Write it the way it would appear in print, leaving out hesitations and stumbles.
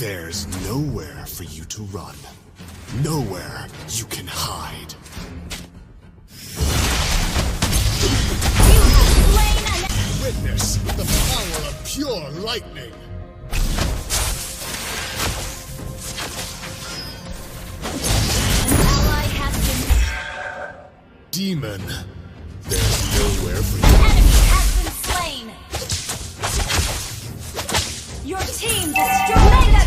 There's nowhere for you to run. Nowhere you can hide. Witness the power of pure lightning. An ally has been... Demon, there's nowhere for An you. enemy has been slain! Your team destroyed